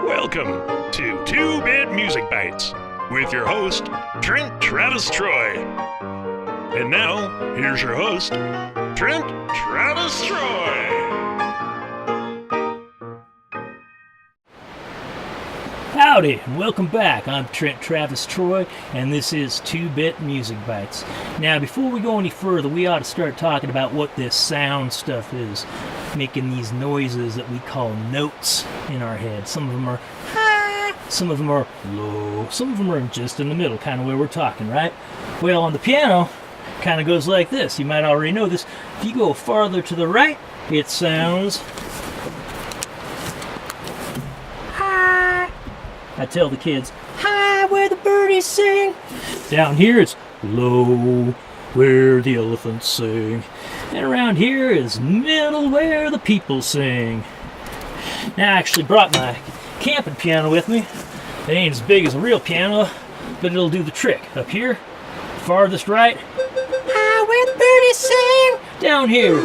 Welcome to 2-Bit Music Bites with your host, Trent Travis Troy. And now, here's your host, Trent Travis Troy. Howdy, and welcome back. I'm Trent Travis Troy, and this is 2-Bit Music Bites. Now, before we go any further, we ought to start talking about what this sound stuff is, making these noises that we call notes in our head. Some of them are high, some of them are low, some of them are just in the middle, kind of where we're talking, right? Well, on the piano, kind of goes like this. You might already know this. If you go farther to the right, it sounds high. I tell the kids, high where the birdies sing. Down here it's low where the elephants sing. And around here is middle where the people sing. Now I actually brought my camping piano with me. It ain't as big as a real piano, but it'll do the trick. Up here, farthest right, high where the birdies sing. Down here,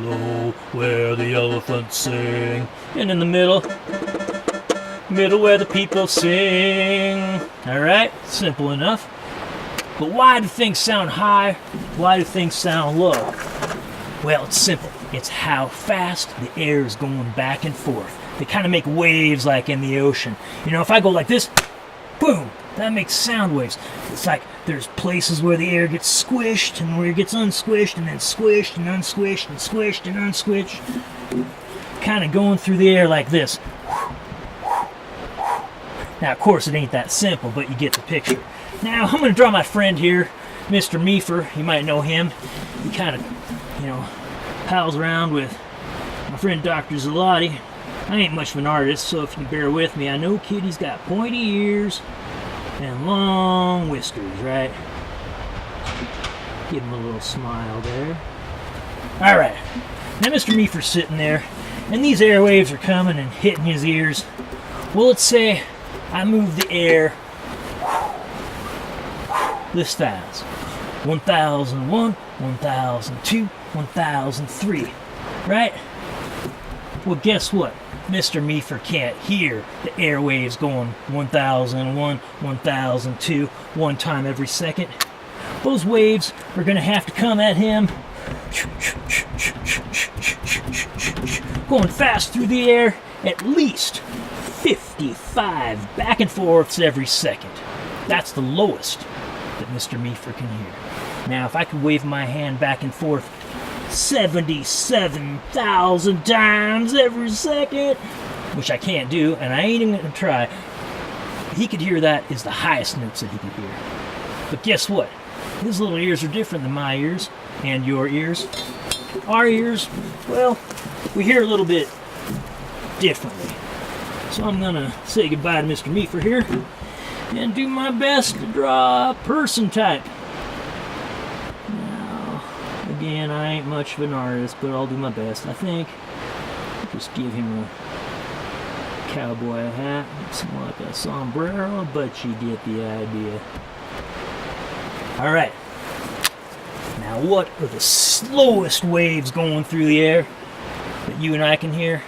low where the elephants sing. And in the middle where the people sing. Alright, simple enough. But why do things sound high? Why do things sound low? Well, it's simple. It's how fast the air is going back and forth. They kind of make waves like in the ocean. You know, if I go like this, boom, that makes sound waves. It's like there's places where the air gets squished and where it gets unsquished and then squished and unsquished and squished and unsquished. Kind of going through the air like this. Now, of course, it ain't that simple, but you get the picture. Now, I'm going to draw my friend here, Mr. Meefer. You might know him. He kind of, pals around with my friend Dr. Zalotti. I ain't much of an artist, so if you bear with me, I know Kitty's got pointy ears and long whiskers, right? Give him a little smile there. All right. Now, Mr. Meefer's sitting there, and these airwaves are coming and hitting his ears. Well, let's say I move the air this fast. 1001, 1002, 1003, right? Well, guess what? Mr. Meefer can't hear the airwaves going 1001, 1002, one time every second. Those waves are going to have to come at him going fast through the air, at least 55 back and forths every second. That's the lowest that Mr. Meefer can hear. Now, if I could wave my hand back and forth 77,000 times every second, which I can't do, and I ain't even gonna try, he could hear that is the highest notes that he could hear. But guess what? His little ears are different than my ears and your ears. Our ears, well, we hear a little bit differently. So I'm going to say goodbye to Mr. Meefer here and do my best to draw a person type. Now, again, I ain't much of an artist, but I'll do my best. I think just give him a cowboy hat, something like a sombrero, but you get the idea. Alright. Now, what are the slowest waves going through the air that you and I can hear?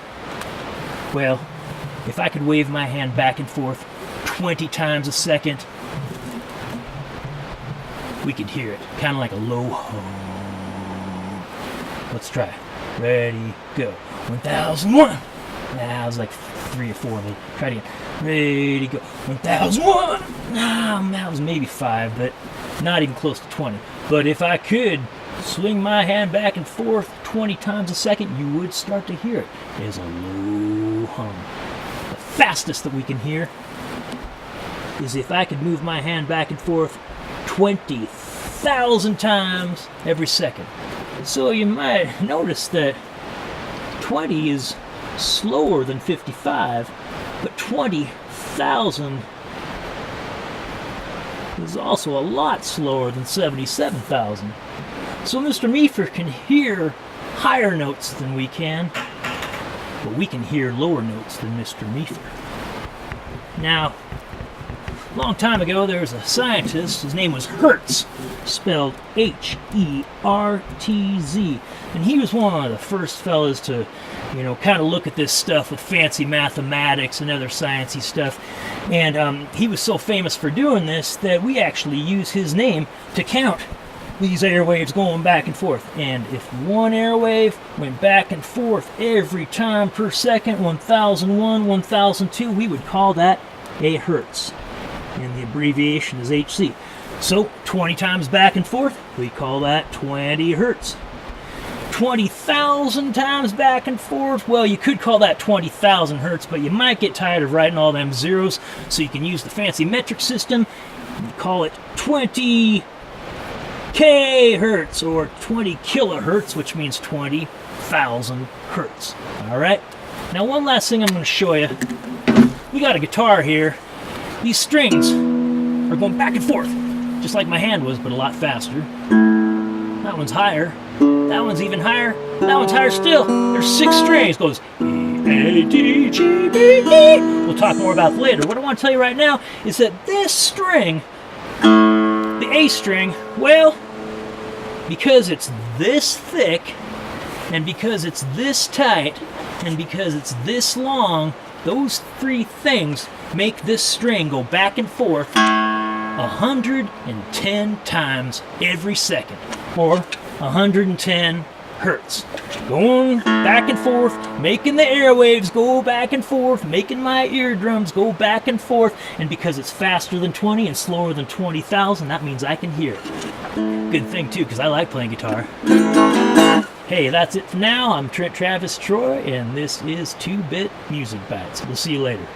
Well, if I could wave my hand back and forth 20 times a second, we could hear it. Kind of like a low hum. Let's try it. Ready, go. 1001. Nah, it was like 3 or 4 of me. Try it again. Ready, go. 1001. That was maybe 5, but not even close to 20. But if I could swing my hand back and forth 20 times a second, you would start to hear it. There's a low hum. The fastest that we can hear is if I could move my hand back and forth 20,000 times every second. So you might notice that 20 is slower than 55, but 20,000 is also a lot slower than 77,000. So Mr. Meefer can hear higher notes than we can, but we can hear lower notes than Mr. Meefer. Now, a long time ago, there was a scientist, his name was Hertz, spelled H-E-R-T-Z, and he was one of the first fellas to kind of look at this stuff with fancy mathematics and other sciencey stuff. And he was so famous for doing this that we actually use his name to count these airwaves going back and forth. And if one airwave went back and forth every time per second, 1001, 1002, we would call that a hertz. And the abbreviation is HC. So 20 times back and forth, we call that 20 hertz. 20,000 times back and forth, well, you could call that 20,000 hertz, but you might get tired of writing all them zeros, so you can use the fancy metric system and call it 20 kHz or 20 kilohertz, which means 20,000 hertz. All right. Now, one last thing I'm going to show you. We got a guitar here. These strings are going back and forth, just like my hand was, but a lot faster. That one's higher. That one's even higher. That one's higher still. There's 6 strings. It goes E, A, D, G, B, E. We'll talk more about it later. What I want to tell you right now is that this string, the A string, well, because it's this thick, and because it's this tight, and because it's this long, those 3 things make this string go back and forth 110 times every second, or 110 hertz. Going back and forth, making the airwaves go back and forth, making my eardrums go back and forth, and because it's faster than 20 and slower than 20,000, that means I can hear it. Good thing too, because I like playing guitar. Hey, that's it for now. I'm Trent Travis Troy, and this is 2-Bit Music Bites. We'll see you later.